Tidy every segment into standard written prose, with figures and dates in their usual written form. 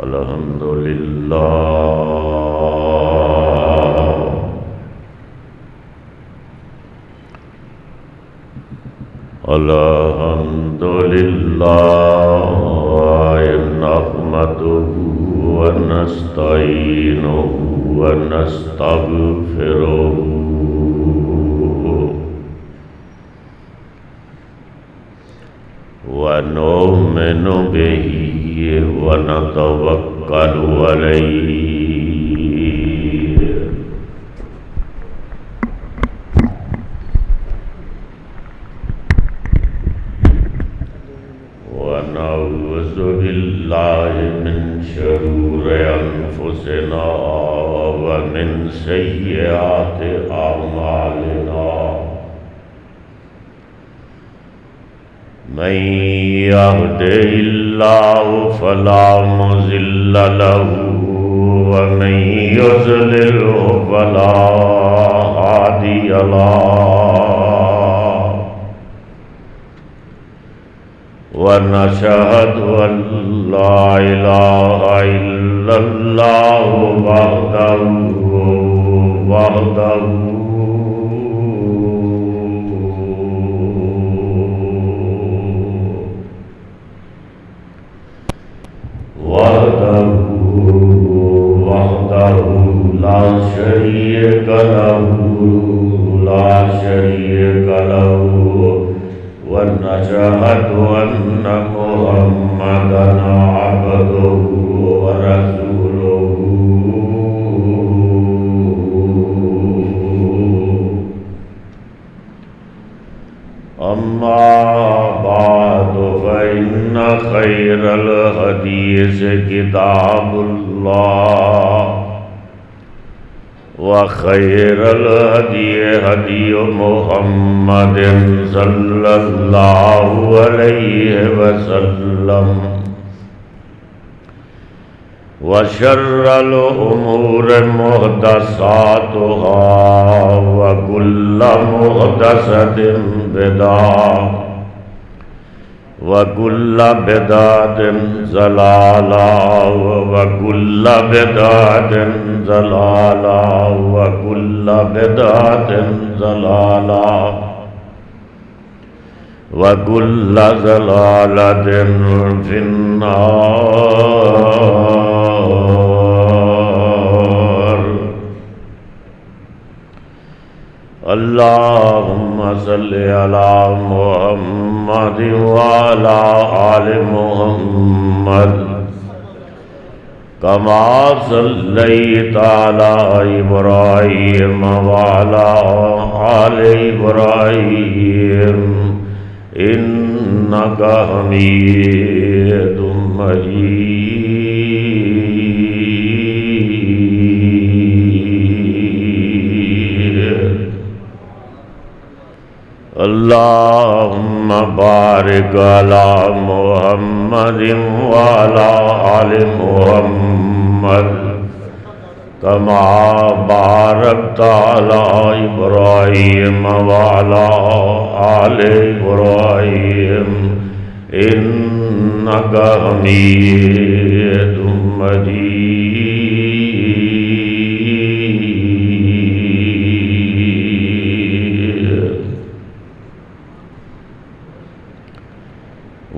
الحمد للہ الحمد للہ نحمدہ ونستعینہ ونستغفرہ ونؤمن بہ ونتوکل علیہ ونعوذ باللہ من شرور انفسنا ومن سیئات اعمالنا من يهده الله فلا مضل له ومن يضلله فلا هادي له ونشهد أن لا إله إلا الله وحده لا شريك له ونشهد أن محمدا عبده ورسوله أما بعد فإن خير الحديث كتاب الله وخير الهدي هدي محمد صلى الله عليه وسلم وشر الأمور محدثاتها وكل محدثة بدعة وكل بدعة ضلالة وكل بدعة ضلالة وكل بدعة ضلالة وكل ضلالة في النار. اللهم صل على محمد وعلى آل محمد كما صليت على إبراهيم وعلى آل إبراهيم إنك حميد مجيد. اللهم بارك على محمد وعلى آل محمد كما باركت على إبراهيم وعلى آل إبراهيم إنك حميد مجيد.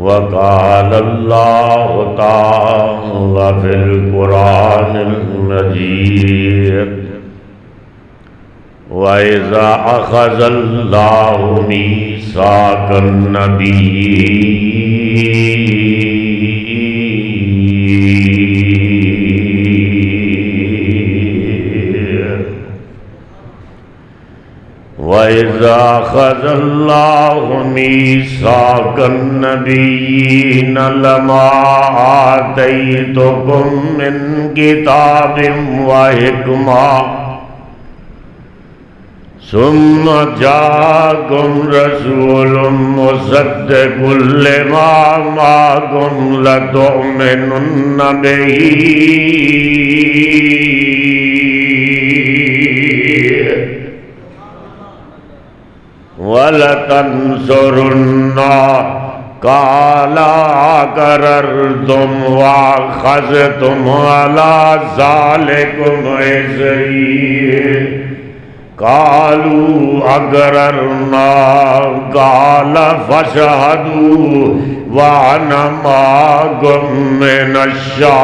وقال الله تعالى في القرآن المجيد وإذا أخذ الله ميثاق وَإِذَا أَخَذَ اللَّهُ مِيثَاقَ النَّبِيِّينَ لَمَا آتَيْتُكُم مِّن كِتَابٍ وَحِكْمَةٍ ثُمَّ جَاءَكُمْ رَسُولٌ مُّصَدِّقٌ لِّمَا مَعَكُمْ لَتُؤْمِنُنَّ بِهِ وَلَتَنْصُرُنَّهُ قال أقررتم وأخذتم على ذلكم إصري قالوا أقررنا قال فاشهدوا وأنا معكم من الشاهدين.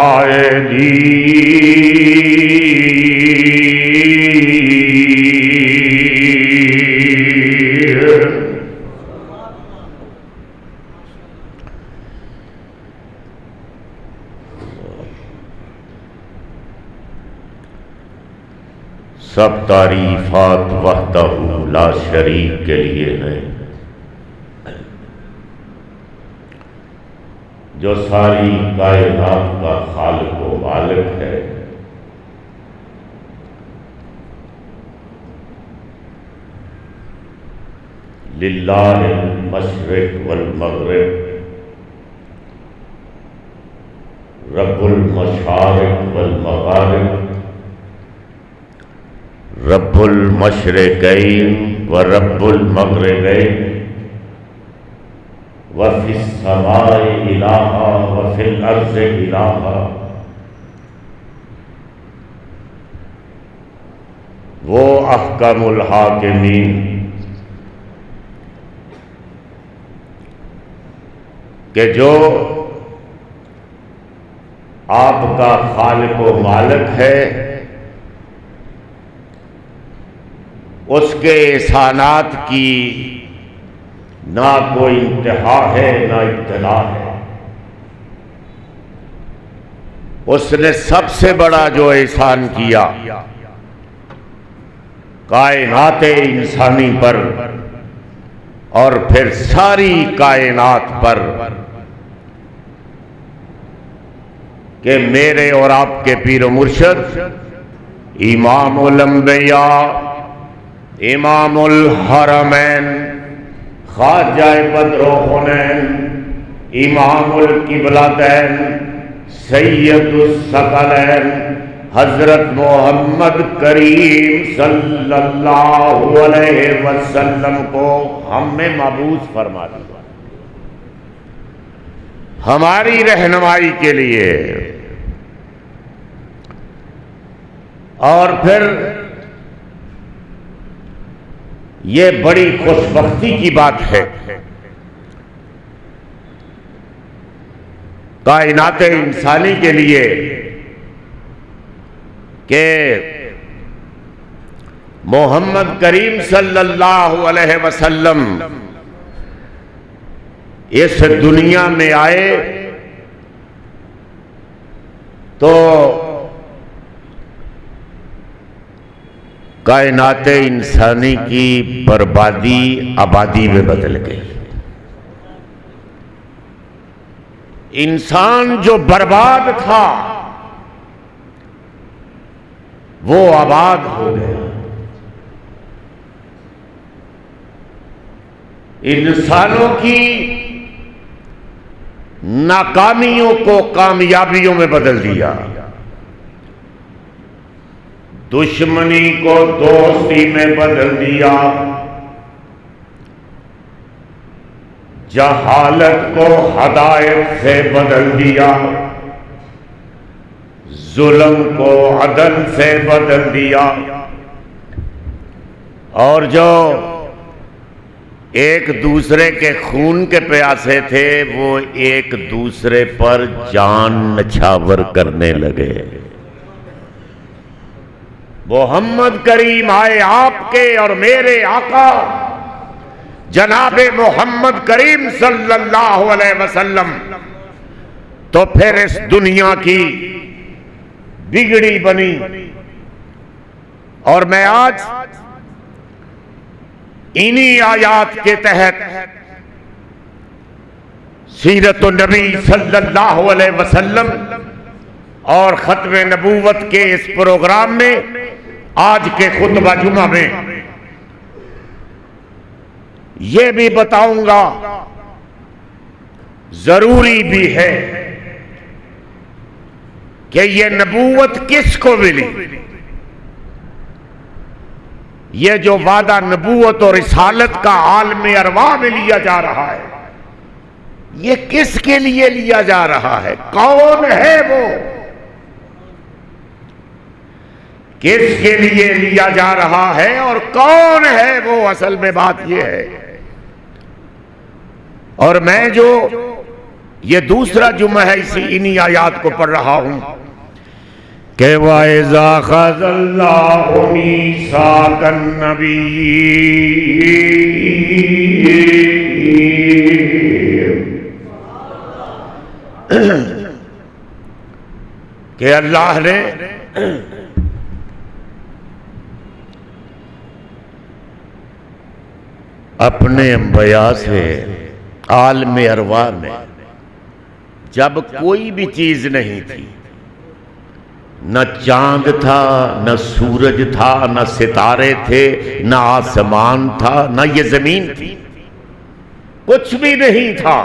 سب تعریفات وحدہ لا شریک کے لیے ہیں جو ساری کائنات کا خالق و مالک ہے. للہ المشرق والمغرب رب المشارق والمغارب رب المشرقین و رب المغربین وفی السماء الہا وفی الارض الہا. وہ احکم الحاکمین کہ جو آپ کا خالق و مالک ہے، اس کے احسانات کی نہ کوئی انتہا ہے نہ ابتدا ہے. اس نے سب سے بڑا جو احسان کیا کائنات انسانی پر اور پھر ساری کائنات پر کہ میرے اور آپ کے پیر و مرشد امام الانبیاء امام الحرمین خواجہ بدر و حنین امام القبلتین سید الثقلین حضرت محمد کریم صلی اللہ علیہ وسلم کو ہم میں مبعوث فرما دیا ہماری رہنمائی کے لیے. اور پھر یہ بڑی خوش بختی کی بات ہے کائنات انسانی کے لیے کہ محمد کریم صلی اللہ علیہ وسلم اس دنیا میں آئے تو کائنات انسانی کی بربادی آبادی میں بدل گئی. انسان جو برباد تھا وہ آباد ہو گیا. انسانوں کی ناکامیوں کو کامیابیوں میں بدل دیا، دشمنی کو دوستی میں بدل دیا، جہالت کو ہدایت سے بدل دیا، ظلم کو عدل سے بدل دیا، اور جو ایک دوسرے کے خون کے پیاسے تھے وہ ایک دوسرے پر جان نچھاور کرنے لگے. محمد کریم آئے آپ کے اور میرے آقا جناب محمد کریم صلی اللہ علیہ وسلم تو پھر اس دنیا کی بگڑی بنی. اور میں آج انہی آیات کے تحت سیرت النبی صلی اللہ علیہ وسلم اور ختم نبوت کے اس پروگرام میں آج کے خطبہ جمعہ میں یہ بھی بتاؤں گا، ضروری بھی ہے کہ یہ نبوت کس کو ملی. یہ جو وعدہ نبوت اور رسالت کا عالم ارواح میں لیا جا رہا ہے یہ کس کے لیے لیا جا رہا ہے؟ کون ہے وہ؟ کس کے لیے لیا جا رہا ہے اور کون ہے وہ؟ اصل میں بات یہ ہے. اور میں جو یہ دوسرا جمعہ ہے انہی آیات کو پڑھ رہا ہوں کہ وَإِذَا أَخَذَ اللَّهُ مِيثَاقَ النَّبِيِّينَ کہ اللہ نے اپنے انبیاء سے عالم ارواح میں جب کوئی بھی چیز نہیں تھی، نہ چاند تھا، نہ سورج تھا، نہ ستارے تھے، نہ آسمان تھا، نہ یہ زمین تھی، کچھ بھی نہیں تھا،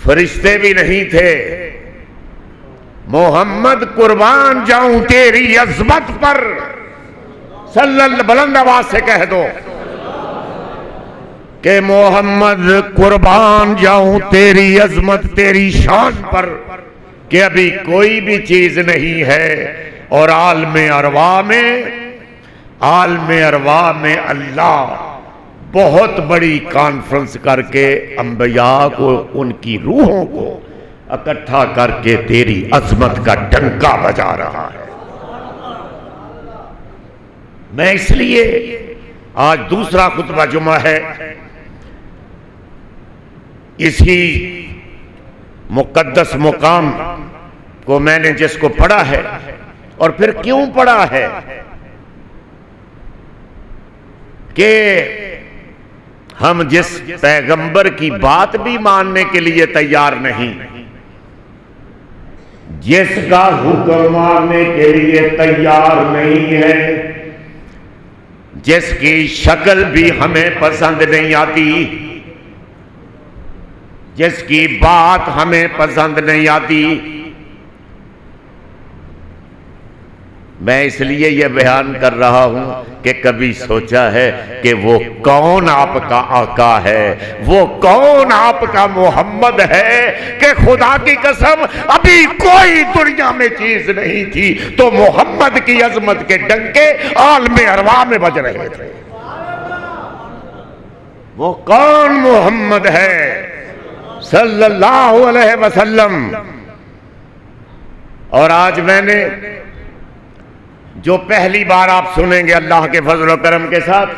فرشتے بھی نہیں تھے. محمد قربان جاؤں تیری عظمت پر، صلی اللہ، بلند آواز سے کہہ دو کہ محمد قربان جاؤں تیری عظمت، تیری شان پر، کہ ابھی کوئی بھی چیز نہیں ہے. اور عالم ارواح میں اللہ بہت بڑی کانفرنس کر کے انبیاء کو، ان کی روحوں کو اکٹھا کر کے تیری عظمت کا ڈنکا بجا رہا ہے. میں اس لیے آج دوسرا خطبہ جمعہ ہے، اسی مقدس مقام کو میں نے جس کو پڑھا ہے، اور پھر کیوں پڑھا ہے کہ ہم جس پیغمبر کی بات بھی ماننے کے لیے تیار نہیں، جس کا حکم ماننے کے لیے تیار نہیں ہے، جس کی شکل بھی ہمیں پسند نہیں آتی، جس کی بات ہمیں پسند نہیں آتی. میں اس لیے یہ بیان کر رہا ہوں کہ کبھی سوچا ہے کہ وہ کون آپ کا آقا ہے، وہ کون آپ کا محمد ہے کہ خدا کی قسم ابھی کوئی دنیا میں چیز نہیں تھی تو محمد کی عظمت کے ڈنکے عالم ارواح میں بج رہے تھے. وہ کون محمد ہے صلی اللہ علیہ وسلم. اور آج میں نے جو پہلی بار آپ سنیں گے اللہ کے فضل و کرم کے ساتھ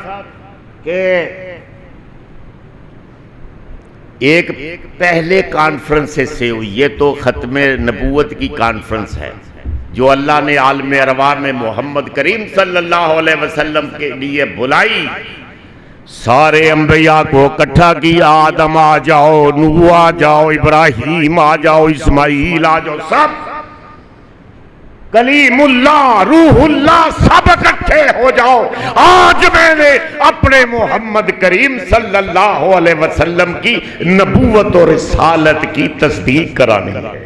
کہ ایک پہلے کانفرنس سے ہوئی، یہ تو ختم نبوت کی کانفرنس ہے جو اللہ نے عالم ارواح میں محمد کریم صلی اللہ علیہ وسلم کے لیے بلائی. سارے انبیاء کو اکٹھا کیا، آدم آ جاؤ، نوح آ جاؤ، ابراہیم آ جاؤ، اسماعیل آ جاؤ، سب کلیم اللہ، روح اللہ، سب اکٹھے ہو جاؤ. آج میں نے اپنے محمد کریم صلی اللہ علیہ وسلم کی نبوت اور رسالت کی تصدیق کرانی ہے.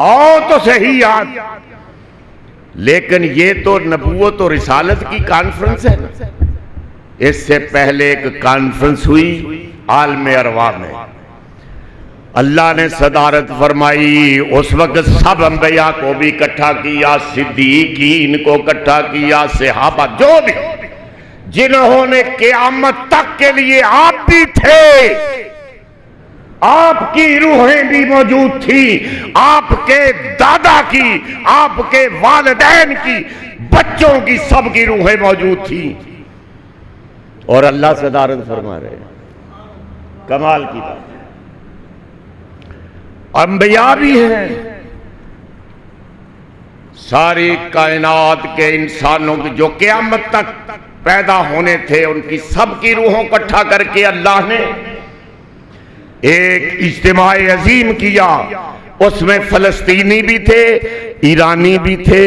آؤ تو صحیح آج. لیکن یہ تو نبوت اور رسالت کی کانفرنس ہے نا. اس سے پہلے ایک کانفرنس ہوئی عالم ارواح میں، اللہ نے صدارت فرمائی. اس وقت سب انبیاء کو بھی اکٹھا کیا، صدیقین کو اکٹھا کیا، صحابہ جو بھی جنہوں نے قیامت تک کے لیے، آپ بھی تھے، آپ کی روحیں بھی موجود تھی، آپ کے دادا کی، آپ کے والدین کی، بچوں کی، سب کی روحیں موجود تھی. اور اللہ صدارت فرما رہے ہیں. کمال کی بات. انبیاء بھی ہیں، ساری کائنات کے انسانوں کی جو قیامت تک پیدا ہونے تھے، ان کی سب کی روحوں کو اکٹھا کر کے اللہ نے ایک اجتماع عظیم کیا. اس میں فلسطینی بھی تھے، ایرانی بھی تھے،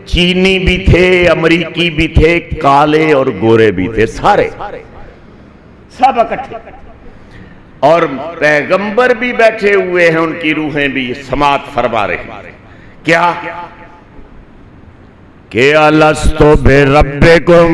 چینی بھی تھے، امریکی بھی تھے، کالے اور گورے بھی تھے، سارے سب اکٹھے. اور پیغمبر بھی بیٹھے ہوئے ہیں، ان کی روحیں بھی سماعت فرما رہی ہیں. کیا کہ الستو بربکم،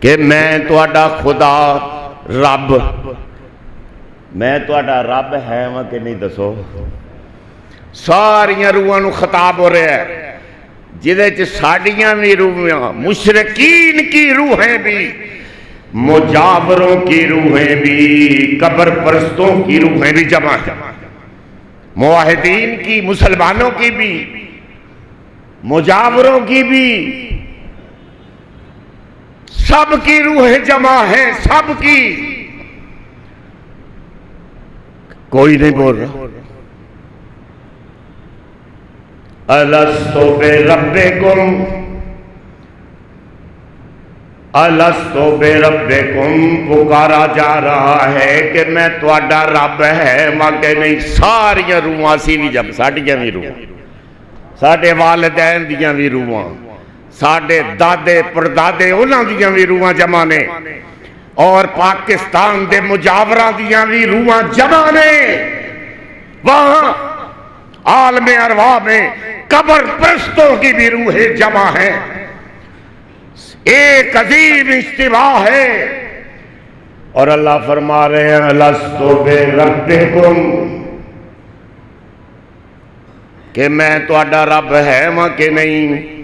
کہ میں تواڈا خدا رب، میں تواڈا رب ہے وہاں کہ نہیں دسو؟ ساریاں روحاں نو خطاب ہو رہا ہے، جدے چ ساڈیاں بھی روحاں، مشرکین کی روحیں بھی، مجاوروں کی روحیں بھی، قبر پرستوں کی روحیں بھی جمع ہیں، موحدین کی، مسلمانوں کی بھی، مجاوروں کی بھی، سب کی روحیں جمع ہیں، سب کی، کوئی نہیں بول رہا۔ الستو بربکم، الستو بربکم، پکارا جا رہا ہے کہ میں تواڈا رب ہے مگر نہیں۔ ساریاں روحاں سی بھی جب، ساڈیاں بھی روحاں، ساڈے والدین دیاں بھی روحاں، ساڈے دادے پردادے انہاں دیاں بھی روحاں جمع نے، اور پاکستان دے مجاوراں دیاں بھی روحاں جمع نے۔ وہاں عالم ارواح میں قبر پرستوں کی بھی روحیں جمع ہیں۔ ایک عظیم اجتماع ہے، اور اللہ فرما رہے ہیں الستو بربکم، کہ میں تواڈا رب ہے ماں کہ نہیں۔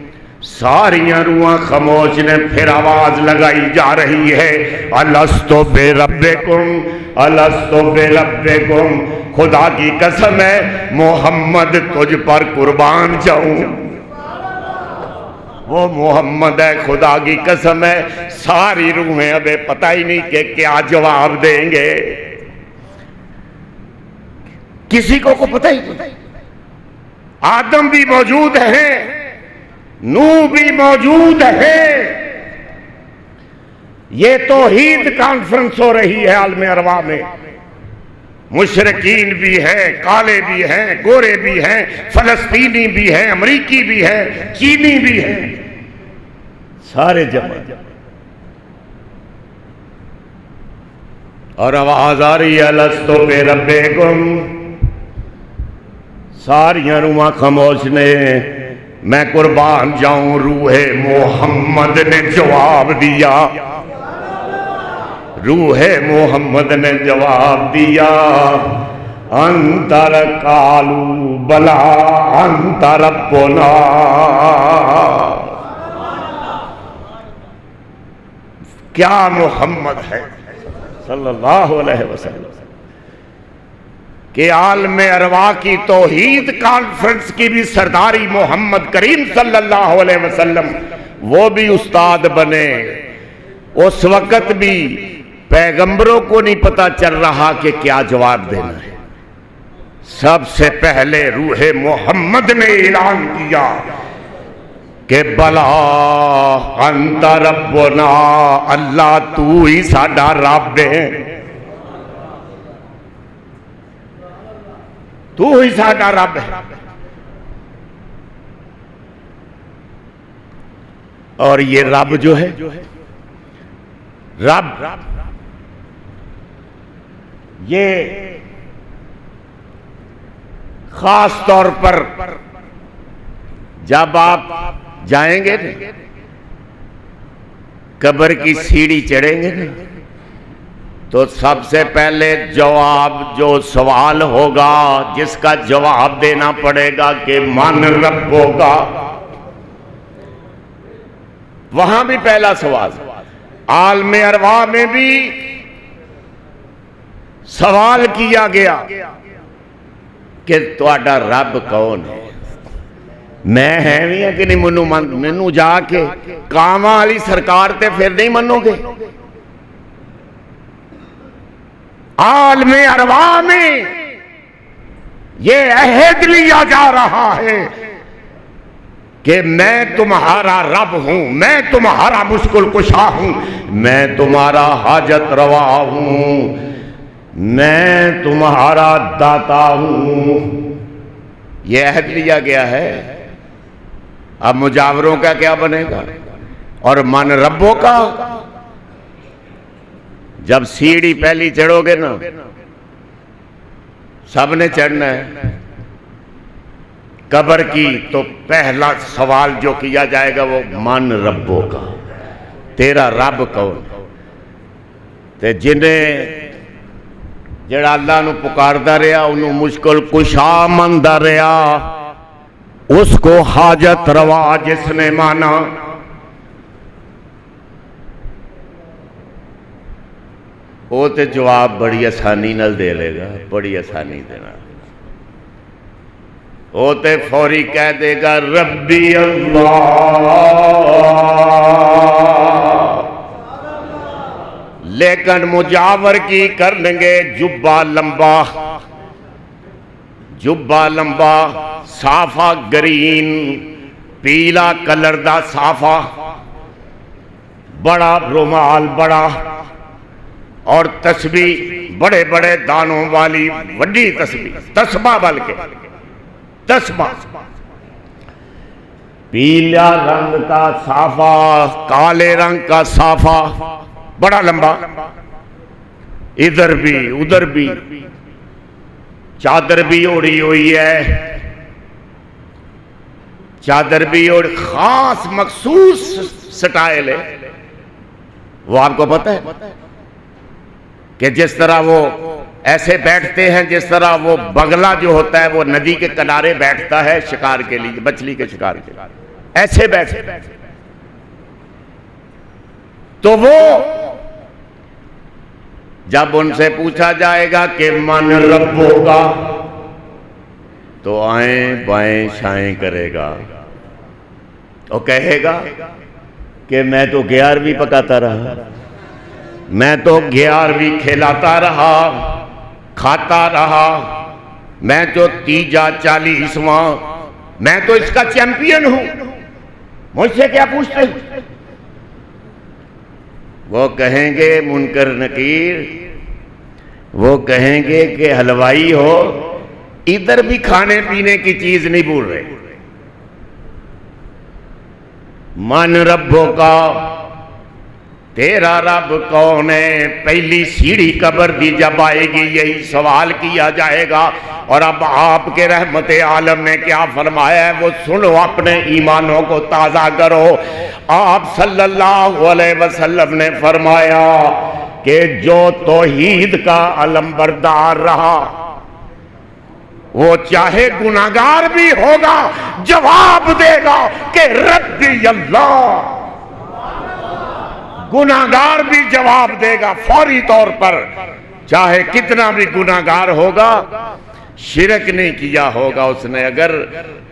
ساریاں روحاں خاموش نے، پھر آواز لگائی جا رہی ہے الستو بربکم، الستو بربکم، خدا کی قسم ہے محمد تجھ پر قربان جاؤں، وہ محمد ہے، خدا کی قسم ہے۔ ساری روحیں ابھی پتہ ہی نہیں کہ کیا جواب دیں گے، کسی کو پتہ ہی نہیں۔ آدم بھی موجود ہیں، نوح بھی موجود ہے۔ یہ توحید کانفرنس ہو رہی ہے عالم ارواح میں، مشرکین بھی ہیں، کالے بھی ہیں، گورے بھی ہیں، فلسطینی بھی ہیں، امریکی بھی ہیں، چینی بھی ہیں، سارے جمع، اور آواز آ رہی ہے الستو بربکم۔ ساریاں روحاں خاموش نے، میں قربان جاؤں۔ روح محمد نے جواب دیا، روح محمد نے جواب دیا، انتر قالوا بلا انت ربنا۔ کیا محمد ہے صلی اللہ علیہ وسلم کہ عالم ارواح کی توحید کانفرنس کی بھی سرداری محمد کریم صلی اللہ علیہ وسلم، وہ بھی استاد بنے۔ اس وقت بھی پیغمبروں کو نہیں پتا چل رہا کہ کیا جواب دینا ہے۔ سب سے پہلے روح محمد نے اعلان کیا کہ بلا انت ربنا، اللہ تو ہی ساڈا رب ہے، تو ہی ساڈا رب ہے۔ اور یہ رب جو ہے، رب یہ خاص طور پر جب آپ جائیں گے قبر کی سیڑھی چڑھیں گے تو سب سے پہلے جواب، جو سوال ہوگا جس کا جواب دینا پڑے گا کہ من رب ہوگا، وہاں بھی پہلا سوال۔ عالم ارواح میں بھی سوال کیا گیا کہ تواڈا رب کون ہے؟ میں ہے بھی کہ نہیں منو جا کے کاما والی سرکار تے پھر نہیں منو گے؟ عالم ارواح میں یہ عہد لیا جا رہا ہے کہ میں تمہارا رب ہوں، میں تمہارا مشکل کشا ہوں، میں تمہارا حاجت روا ہوں، میں تمہارا داتا ہوں۔ یہ عہد لیا گیا ہے۔ اب مجاوروں کا کیا بنے گا؟ اور من ربوں کا؟ جب سیڑھی پہلی چڑھو گے نا، سب نے چڑھنا ہے، قبر کی تو پہلا سوال جو کیا جائے گا وہ من ربو کا، تیرا رب کون؟ تے جنہیں جڑا اللہ نو پکاردا رہا انہوں مشکل کشا مندا رہا، اس کو حاجت روا جس نے مانا، وہ تے جواب بڑی آسانی نال دے لے گا، بڑی آسانی دینا، وہ تے فوری کہہ دے گا ربی اللہ، لیکن مجاور کی کریں گے جبہ لمبا صافہ گرین پیلا کلر دا صافہ، بڑا رومال بڑا، اور تسبیح بڑے بڑے دانوں والی وڈی تسبیح، تسبہ بلکہ تسبہ، پیلا رنگ کا صافہ، کالے رنگ کا صافہ، بڑا لمبا، ادھر بھی ادھر بھی، چادر بھی اوڑی ہوئی ہے، چادر بھی اور خاص مخصوص سٹائل ہے، وہ آپ کو پتہ ہے کہ جس طرح وہ ایسے بیٹھتے ہیں جس طرح وہ بگلا جو ہوتا ہے وہ ندی کے کنارے بیٹھتا ہے شکار کے لیے، مچھلی کے شکار کے لیے، ایسے بیٹھے، تو وہ جب ان سے پوچھا جائے گا کہ من رب ہوگا تو آئیں بائیں شائیں کرے گا، وہ کہے گا کہ میں تو 11ویں پکاتا رہا، میں تو 11ویں کھلاتا رہا، کھاتا رہا، میں تو 40واں، میں تو اس کا چیمپئن ہوں، مجھ سے کیا پوچھتے ہیں؟ وہ کہیں گے منکر نکیر، وہ کہیں گے کہ حلوائی ہو، ادھر بھی کھانے پینے کی چیز نہیں بھول رہے، من ربوں کا، تیرا رب کون ہے؟ پہلی سیڑھی قبر دی جب آئے گی یہی سوال کیا جائے گا، اور اب آپ کے رحمت عالم نے کیا فرمایا ہے وہ سنو، اپنے ایمانوں کو تازہ کرو۔ آپ صلی اللہ علیہ وسلم نے فرمایا کہ جو توحید کا علم بردار رہا وہ چاہے گناہگار بھی ہوگا جواب دے گا کہ ربی اللہ، گناہگار بھی جواب دے گا فوری طور پر، چاہے کتنا بھی گناہگار ہوگا، شرک نہیں کیا ہوگا اس نے اگر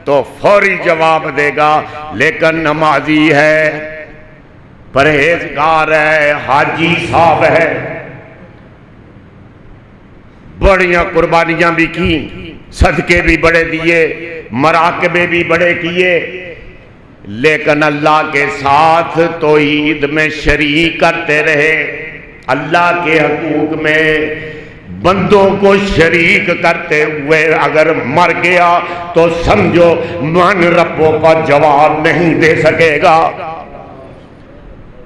تو فوری جواب دے گا، لیکن نمازی ہے، پرہیزگار ہے، حاجی صاحب ہے، بڑیاں قربانیاں بھی کی، صدقے بھی بڑے دیے، مراقبے بھی بڑے کیے، لیکن اللہ کے ساتھ توحید میں شریک کرتے رہے، اللہ کے حقوق میں بندوں کو شریک کرتے ہوئے اگر مر گیا تو سمجھو من ربوں کا جواب نہیں دے سکے گا،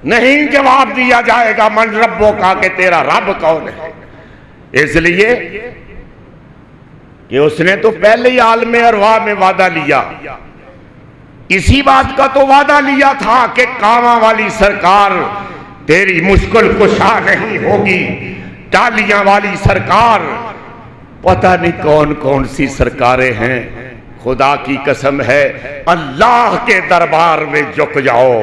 نہیں جواب دیا جائے گا من ربوں کا کہ تیرا رب کون ہے، اس لیے کہ اس نے تو پہلے ہی عالم ارواح میں وعدہ لیا، اسی بات کا تو وعدہ لیا تھا کہ کاواں والی سرکار تیری مشکل کشا نہیں ہوگی، ٹالیاں والی سرکار، پتہ نہیں کون کون سی سرکاریں ہیں، خدا کی قسم ہے اللہ کے دربار میں جھک جاؤ،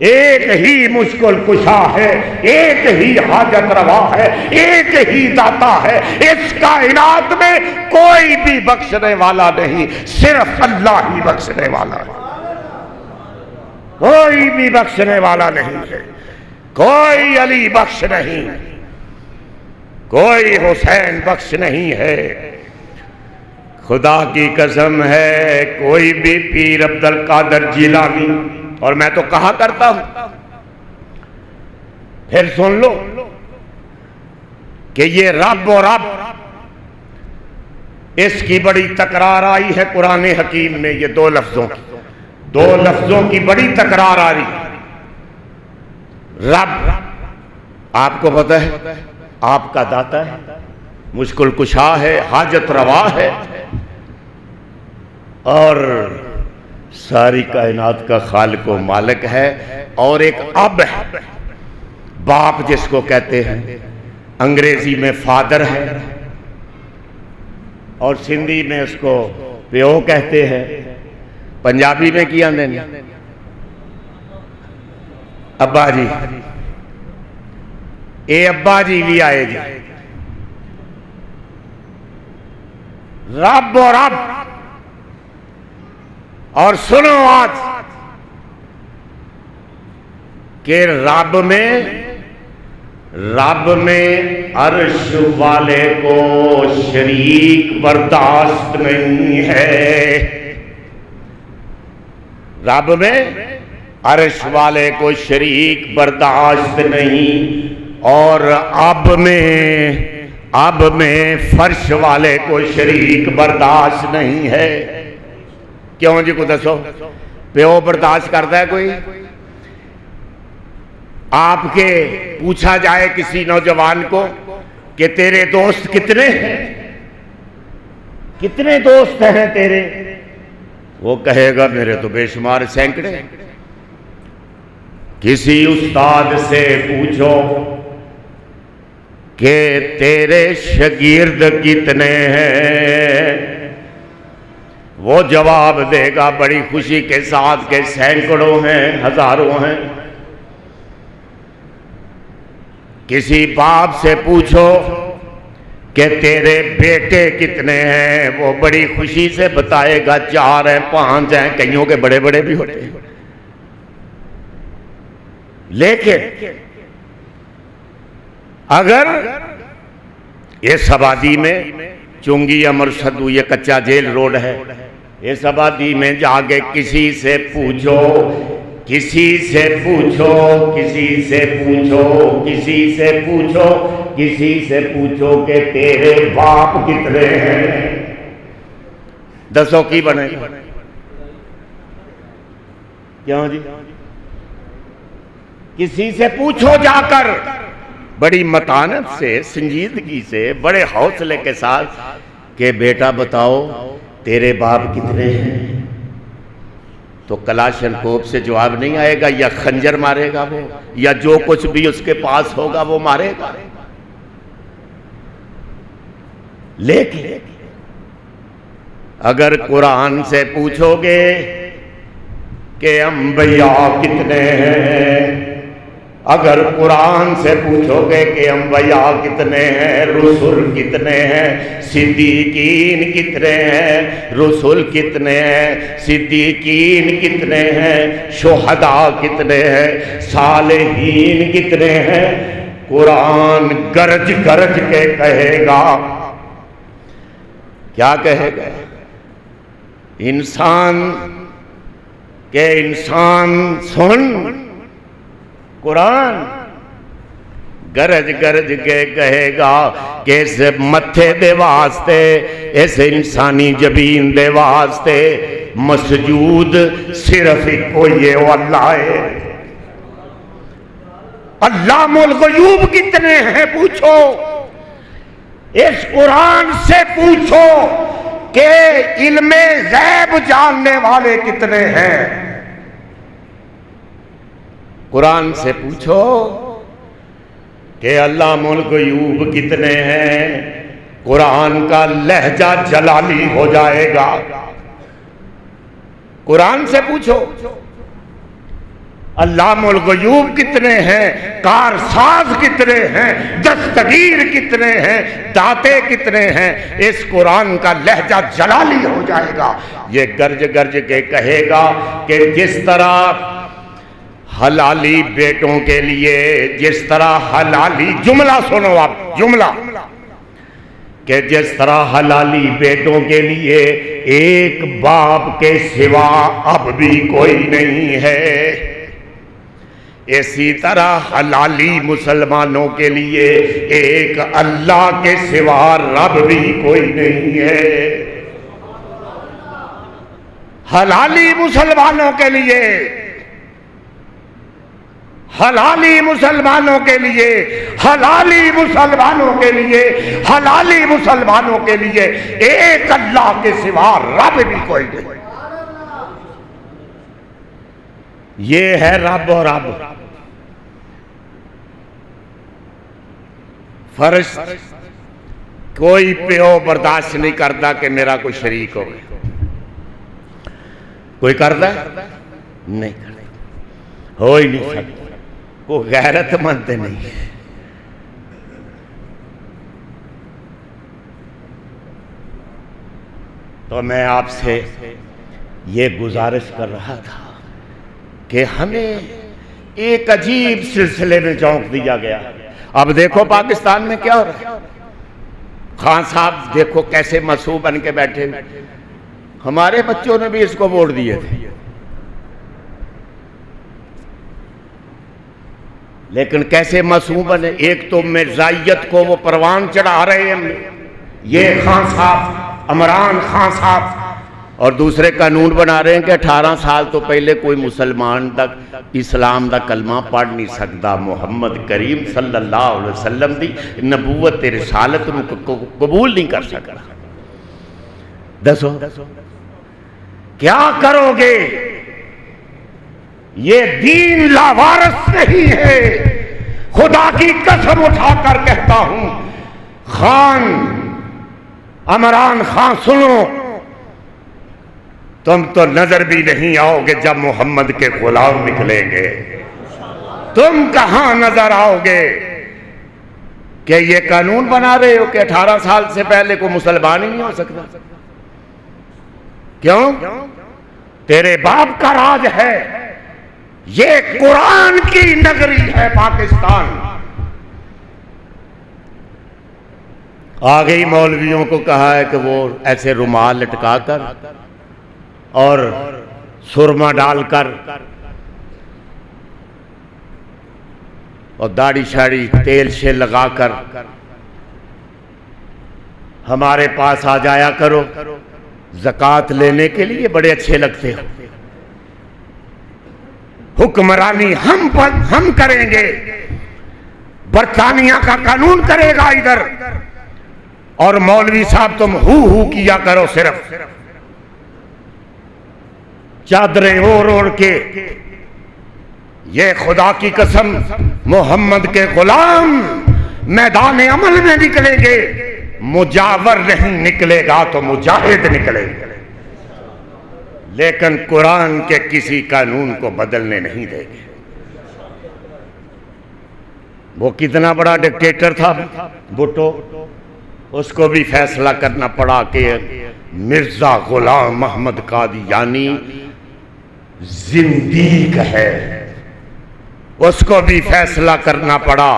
ایک ہی مشکل کشا ہے، ایک ہی حاجت روا ہے، ایک ہی داتا ہے، اس کائنات میں کوئی بھی بخشنے والا نہیں، صرف اللہ ہی بخشنے والا ہے، کوئی بھی بخشنے والا نہیں ہے، کوئی علی بخش نہیں، کوئی حسین بخش نہیں ہے، خدا کی قسم ہے کوئی بھی پیر عبد القادر جیلانی، اور میں تو کہا کرتا ہوں، پھر سن لو کہ یہ رب اور رب اس کی بڑی تکرار آئی ہے قرآن حکیم میں، یہ دو لفظوں کی بڑی تکرار آ رہی، رب آپ کو پتہ ہے آپ کا داتا ہے، مشکل کشا ہے، حاجت روا ہے، اور ساری کائنات کا خالق و مالک ہے، اور ایک اب ہے، باپ جس کو کہتے ہیں، انگریزی میں فادر ہے اور سندھی میں اس کو پیو کہتے ہیں، پنجابی میں کیا نہیں ابا جی، اے ابا جی بھی آئے جی، رب اور رب۔ اور سنو آج کہ رب میں عرش والے کو شریک برداشت نہیں ہے، رب میں عرش والے کو شریک برداشت نہیں، اور اب میں فرش والے کو شریک برداشت نہیں ہے۔ کیوں جی کو دسو؟ پیو برداشت کرتا ہے کوئی؟ آپ کے پوچھا جائے کسی نوجوان کو کہ تیرے دوست کتنے ہیں، کتنے دوست ہیں تیرے، وہ کہے گا میرے تو بے شمار سینکڑے۔ کسی استاد سے پوچھو کہ تیرے شاگرد کتنے ہیں، وہ جواب دے گا بڑی خوشی کے ساتھ کہ سینکڑوں ہیں، ہزاروں ہیں۔ کسی باپ سے پوچھو کہ تیرے بیٹے کتنے ہیں، وہ بڑی خوشی سے بتائے گا 4 ہیں، 5 ہیں، کئیوں کے بڑے بڑے بھی ہوتے ہیں۔ لیکن اگر اس آبادی میں چونگی امر سدو یہ کچا جیل روڈ ہے، اس آبادی میں جا کے کسی سے پوچھو کہ تیرے باپ کتنے ہیں، دسو کی بنے؟ کیوں جی؟ کسی سے پوچھو جا کر، بڑی متانت سے، سنجیدگی سے، بڑے حوصلے کے ساتھ کہ بیٹا بتاؤ تیرے باپ کتنے ہیں، تو کلاشن کوپ سے جواب نہیں آئے گا، یا خنجر مارے گا وہ، یا جو کچھ بھی اس کے پاس ہوگا وہ مارے گا۔ لیکن اگر قرآن سے پوچھو گے کہ انبیاء کتنے ہیں، اگر قرآن سے پوچھو گے کہ انبیاء کتنے ہیں، رسول کتنے ہیں، صدیقین کتنے ہیں، رسول کتنے ہیں، صدیقین کتنے ہیں، شہداء کتنے ہیں، صالحین کتنے ہیں، قرآن گرج گرج کے کہے گا، کیا کہے گا؟ انسان سن، قرآن گرج گرج کے کہے گا کہ اس متھے دے واسطے، اس انسانی جبین دے واسطے مسجود صرف کوئی اللہ ہے۔ علام الغیوب کتنے ہیں پوچھو، اس قرآن سے پوچھو کہ علم غیب جاننے والے کتنے ہیں، قرآن سے پوچھو کہ علام الغیوب کتنے ہیں، قرآن کا لہجہ جلالی ہو جائے گا۔ قرآن سے پوچھو علام الغیوب کتنے ہیں، کارساز کتنے ہیں، دستگیر کتنے ہیں، داتے کتنے ہیں، اس قرآن کا لہجہ جلالی ہو جائے گا۔ یہ گرج گرج کے کہے گا کہ جس طرح حلالی بیٹوں کے لیے، جس طرح حلالی، جملہ سنو آپ، جملہ کہ جس طرح حلالی بیٹوں کے لیے ایک باپ کے سوا اب بھی کوئی نہیں ہے، اسی طرح حلالی مسلمانوں کے لیے ایک اللہ کے سوا رب بھی کوئی نہیں ہے۔ حلالی مسلمانوں کے لیے، حلالی مسلمانوں کے لیے، حلالی مسلمانوں کے لیے، حلالی مسلمانوں کے لیے ایک اللہ کے سوا رب بھی کوئی نہیں۔ یہ ہے رب اور رب. فرش کوئی پیو برداشت نہیں کرتا کہ میرا کوئی شریک ہو. کوئی کرتا ہے؟ نہیں کرتا، ہو ہی نہیں سکتا. کوئی غیرت مند نہیں. تو میں آپ سے یہ گزارش کر رہا تھا کہ ہمیں ایک عجیب سلسلے میں جھونک دیا گیا. اب دیکھو پاکستان میں کیا ہو رہا ہے. خان صاحب دیکھو کیسے مسیح بن کے بیٹھے. ہمارے بچوں نے بھی اس کو ووٹ دیے تھے، لیکن کیسے مسیح بنے. ایک تو مرزائیت کو وہ پروان چڑھا رہے ہیں یہ خان صاحب، عمران خان صاحب، اور دوسرے قانون بنا رہے ہیں کہ 18 سال تو پہلے کوئی مسلمان تک اسلام دا کلمہ پڑھ نہیں سکتا. محمد کریم صلی اللہ علیہ وسلم دی نبوت رسالت کو قبول نہیں کر سکتا. دسو کیا کرو گے؟ یہ دین لاوارث نہیں ہے. خدا کی قسم اٹھا کر کہتا ہوں، خان عمران خان سنو، تم تو نظر بھی نہیں آؤ گے جب محمد کے غلام نکلیں گے. تم کہاں نظر آؤ گے کہ یہ قانون بنا رہے ہو کہ 18 سال سے پہلے کوئی مسلمان ہی نہیں ہو سکتا. کیوں؟ تیرے باپ کا راج ہے. یہ قرآن کی نگری ہے پاکستان. آگے ہی مولویوں کو کہا ہے کہ وہ ایسے رومال لٹکا کر اور سرما ڈال کر اور داڑھی شاڑی تیل سے لگا کر ہمارے پاس آ جایا کرو زکوٰۃ لینے کے لیے. بڑے اچھے لگتے ہو. حکمرانی ہم کریں گے. برطانیہ کا قانون کرے گا ادھر، اور مولوی صاحب تم ہو کیا کرو صرف چادریں اوڑھ کے. یہ خدا کی قسم محمد کے غلام میدان عمل میں نکلیں گے. مجاور نہیں نکلے گا تو مجاہد نکلے گا، لیکن قرآن کے کسی قانون کو بدلنے نہیں دیں گے. وہ کتنا بڑا ڈکٹیٹر تھا بھٹو، اس کو بھی فیصلہ کرنا پڑا کہ مرزا غلام محمد قادیانی زندیق ہے. اس کو بھی فیصلہ کرنا پڑا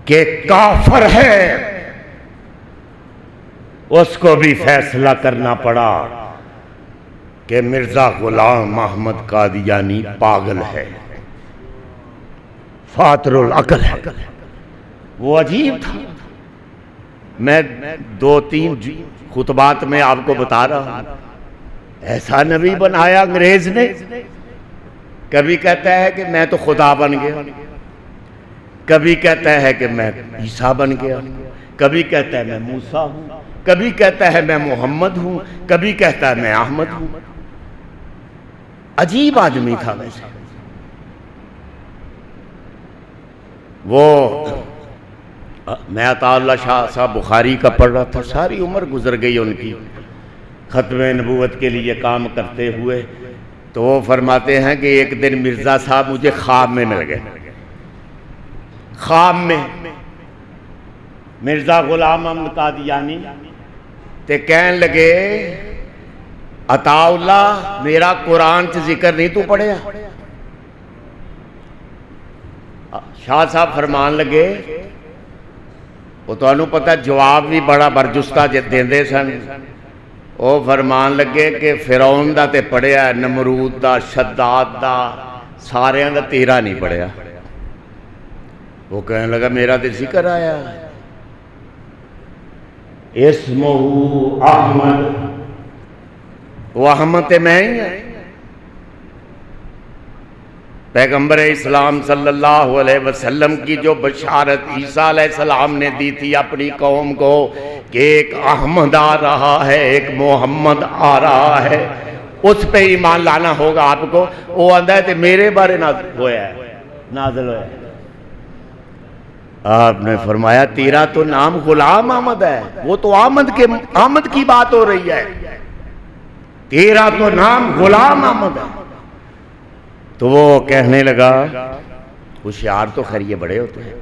کہ کافر ہے. اس کو بھی فیصلہ کرنا پڑا کہ مرزا غلام محمد قادیانی پاگل ہے، فاتر العقل ہے. وہ عجیب تھا. میں 2-3 خطبات میں آپ کو بتا رہا ہوں، ایسا نبی بنایا انگریز نے. کبھی کہتا ہے کہ میں تو خدا بن گیا، کبھی کہتا ہے کہ میں عیسیٰ بن گیا، کبھی کہتا ہے میں موسیٰ ہوں، کبھی کہتا ہے میں محمد ہوں، کبھی کہتا ہے میں احمد ہوں. عجیب آدمی تھا. ویسے وہ میں عطا اللہ شاہ صاحب بخاری کا پڑھ رہا تھا. ساری عمر گزر گئی ان کی ختم نبوت کے لیے کام کرتے ہوئے. تو وہ فرماتے ہیں کہ ایک دن مرزا صاحب مجھے خواب میں مل گئے. خواب میں مرزا غلام محمد قادیانی تے کہن لگے عطا اللہ میرا قرآن چ ذکر نہیں تو پڑھیا. شاہ صاحب فرمان لگے وہ تو انہوں پتہ جواب بھی بڑا برجستہ دیندے سن. وہ فرمان لگے کہ فرعون دا تے پڑھیا ہے، نمرود دا، شداد دا، سارے دا تیرا نہیں پڑھیا. وہ کہنے لگا میرا تے ذکر آیا اسمہ احمد. وہ احمد تے میں ہی ہے. پیغمبر اسلام صلی اللہ علیہ وسلم کی جو بشارت عیسیٰ علیہ السلام نے دی تھی اپنی قوم کو کہ ایک احمد آ رہا ہے، ایک محمد آ رہا ہے، اس پہ ایمان لانا ہوگا آپ کو. وہ آندہ ہے کہ میرے بارے نازل ہوا ہے. آپ نے فرمایا تیرا تو نام غلام احمد ہے, وہ تو آمد کی بات ہو رہی ہے. تیرا تو نام غلام احمد ہے. تو وہ کہنے لگا, ہوشیار تو خیر یہ بڑے ہوتے ہیں,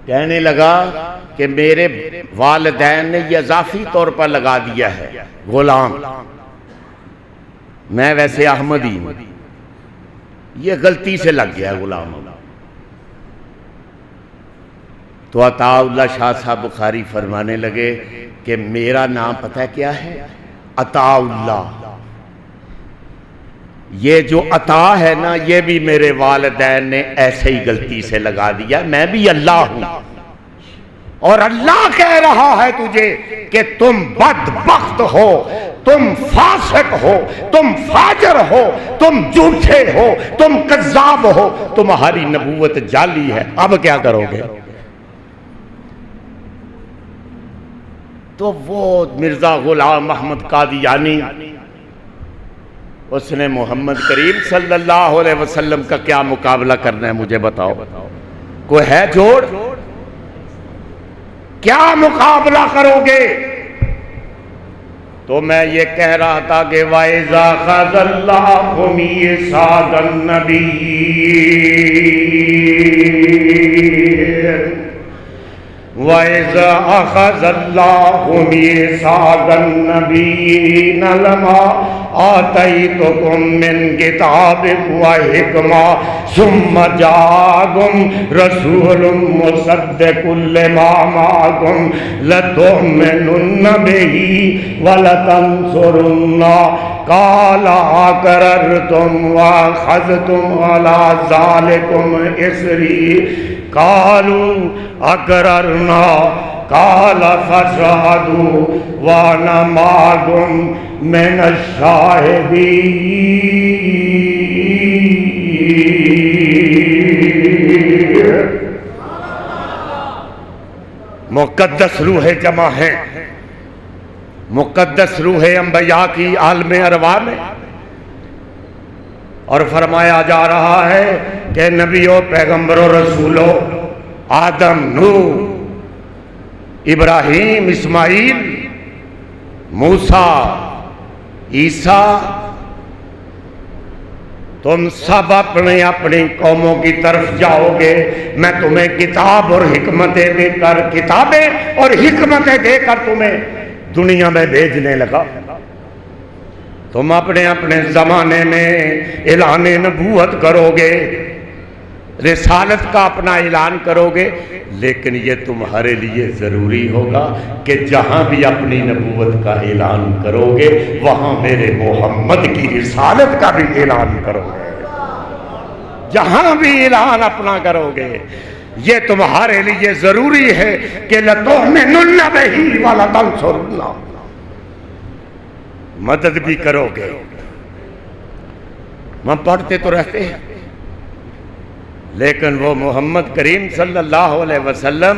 کہنے لگا کہ میرے والدین نے یہ اضافی طور پر لگا دیا ہے غلام, میں ویسے احمد ہی ہوں, یہ غلطی سے لگ گیا غلام. تو عطا اللہ شاہ صاحب بخاری فرمانے لگے کہ میرا نام پتہ کیا ہے؟ عطا اللہ. یہ جو عطا ہے نا, یہ بھی میرے والدین نے ایسے ہی غلطی سے لگا دیا, میں بھی اللہ ہوں. اور اللہ کہہ رہا ہے تجھے کہ تم بدبخت ہو, تم فاسق ہو, تم فاجر ہو, تم جھوٹے ہو, تم کذاب ہو, تمہاری نبوت جعلی ہے, اب کیا کرو گے؟ تو وہ مرزا غلام احمد قادیانی, اس نے محمد کریم صلی اللہ علیہ وسلم کا کیا مقابلہ کرنا ہے مجھے بتاؤ, کوئی ہے جوڑ؟ کیا مقابلہ کرو گے؟ تو میں یہ کہہ رہا تھا کہ وَإِذَا خَذَ اللَّهُ مِيثَاقَ النَّبِيِّينَ وَإِذَا أَخَذَ اللَّهُ مِيثَاقَ النَّبِيِّينَ لَمَا آتَيْتُكُم مِّن كِتَابٍ وَحِكْمَةٍ ثُمَّ جَاءَكُمْ رَسُولٌ مُّصَدِّقٌ لِّمَا مَعَكُمْ لَتُؤْمِنُنَّ بِهِ وَلَتَنصُرُنَّهُ قَالَ أَقْرَرْتُمْ وَأَخَذْتُمْ عَلَىٰ ذَلِكُمْ إِصْرِي قالوا اقررنا قال فاشهدوا وانا معكم من الشاهدين. مقدس روح جمع ہے, مقدس روح انبیاء کی عالم ارواح میں, اور فرمایا جا رہا ہے کہ نبیوں, پیغمبروں, رسولوں, آدم, نوح, ابراہیم, اسماعیل, موسیٰ, عیسیٰ, تم سب اپنی اپنی قوموں کی طرف جاؤ گے, میں تمہیں کتاب اور حکمتیں دے کر, کتابیں اور حکمتیں دے کر تمہیں دنیا میں بھیجنے لگا. تم اپنے اپنے زمانے میں اعلان نبوت کرو گے, رسالت کا اپنا اعلان کرو گے, لیکن یہ تمہارے لیے ضروری ہوگا کہ جہاں بھی اپنی نبوت کا اعلان کرو گے وہاں میرے محمد کی رسالت کا بھی اعلان کرو گے. جہاں بھی اعلان اپنا کرو گے یہ تمہارے لیے ضروری ہے کہ لَتُؤْمِنُنَّ بِهِ وَلَتَنصُرُنَّهُ, مدد بھی کرو گے. ہم پڑھتے تو رہتے ہیں, لیکن وہ محمد کریم صلی اللہ علیہ وسلم,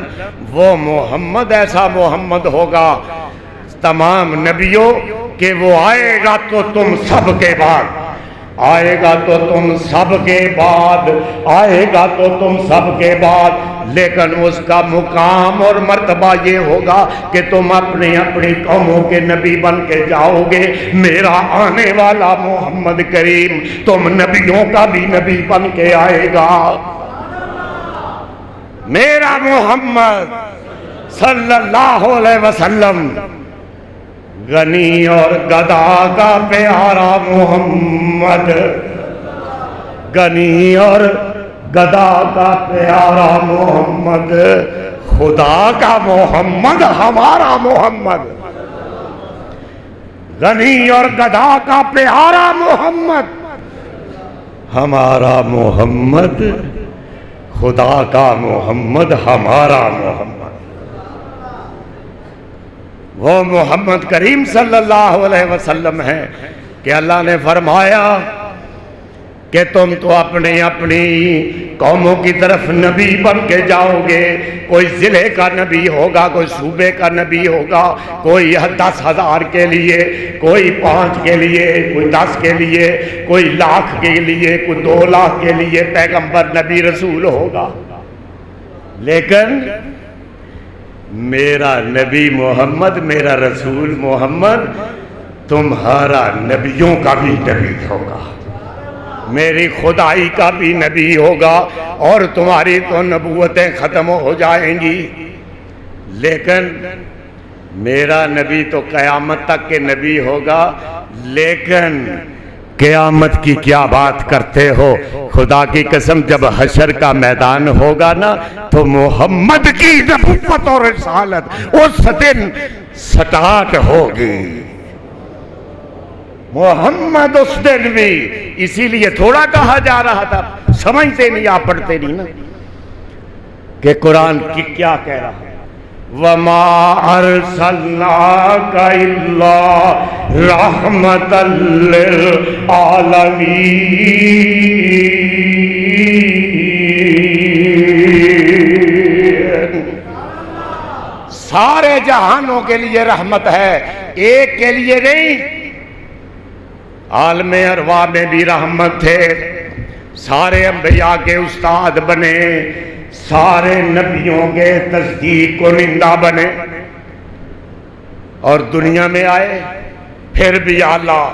وہ محمد ایسا محمد ہوگا تمام نبیوں کہ وہ آئے گا تو تم سب کے بعد, آئے گا تو تم سب کے بعد, آئے گا تو تم سب کے بعد, لیکن اس کا مقام اور مرتبہ یہ ہوگا کہ تم اپنی اپنی قوموں کے نبی بن کے جاؤ گے. میرا آنے والا محمد کریم تم نبیوں کا بھی نبی بن کے آئے گا. میرا محمد صلی اللہ علیہ وسلم غنی اور گدا کا پیارا محمد, غنی اور گدا کا پیارا محمد, خدا کا محمد, ہمارا محمد. غنی اور گدا کا پیارا محمد, ہمارا محمد, خدا کا محمد, ہمارا محمد. وہ محمد کریم صلی اللہ علیہ وسلم ہے کہ اللہ نے فرمایا کہ تم تو اپنی قوموں کی طرف نبی بن کے جاؤ گے. کوئی ضلع کا نبی ہوگا, کوئی صوبے کا نبی ہوگا, کوئی 10,000 کے لیے, کوئی 5 کے لیے, کوئی 10 کے لیے, کوئی 1,00,000 کے لیے, کوئی 2,00,000 کے لیے پیغمبر نبی رسول ہوگا. لیکن میرا نبی محمد, میرا رسول محمد تمہارا نبیوں کا بھی نبی ہوگا, میری خدائی کا بھی نبی ہوگا, اور تمہاری تو نبوتیں ختم ہو جائیں گی. لیکن میرا نبی تو قیامت تک کے نبی ہوگا. لیکن قیامت کی کیا بات کرتے ہو, خدا کی قسم جب حشر کا میدان ہوگا نا تو محمد کی نبوت اور رسالت اس دن سٹارٹ ہوگی. محمد اس دن بھی, اسی لیے تھوڑا کہا جا رہا تھا, سمجھتے نہیں, آپ پڑھتے نہیں نا کہ قرآن کی کیا کہہ رہا ہے. وَمَا أَرْسَلْنَاكَ إِلَّا رَحْمَةً لِّلْعَالَمِينَ. سارے جہانوں کے لیے رحمت ہے, ایک کے لیے نہیں. عالم ارواح میں بھی رحمت تھے, سارے انبیاء کے استاد بنے, سارے نبیوں کے تصدیق کنندہ بنے, اور دنیا میں آئے. پھر بھی اللہ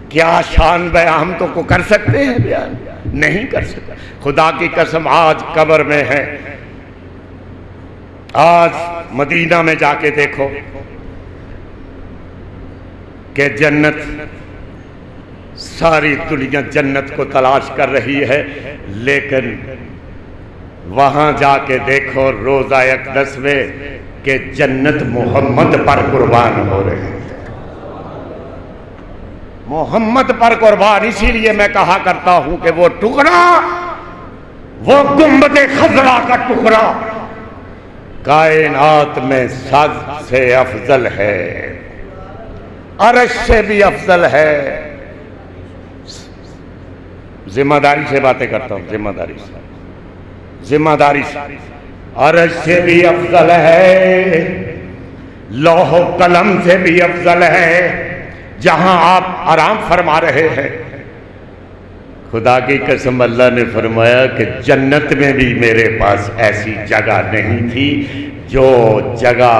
کیا شان بیان ہم تو کو کر سکتے ہیں بیان؟ نہیں کر سکتے. خدا کی قسم آج قبر میں ہے, آج مدینہ میں جا کے دیکھو کہ جنت, ساری دنیا جنت کو تلاش کر رہی ہے, لیکن وہاں جا کے دیکھو روزہ اقدس میں کہ جنت محمد پر قربان ہو رہی ہے, محمد پر قربان. اسی لیے میں کہا کرتا ہوں کہ وہ ٹکڑا, وہ گنبد خضرا کا ٹکڑا کائنات میں سب سے افضل ہے, عرش سے بھی افضل ہے. ذمہ داری سے باتیں کرتا ہوں, ذمہ داری سے. عرش سے بھی افضل ہے, لوح و قلم سے بھی افضل ہے. جہاں آپ آرام فرما رہے ہیں, خدا کی قسم اللہ نے فرمایا کہ جنت میں بھی میرے پاس ایسی جگہ نہیں تھی جو جگہ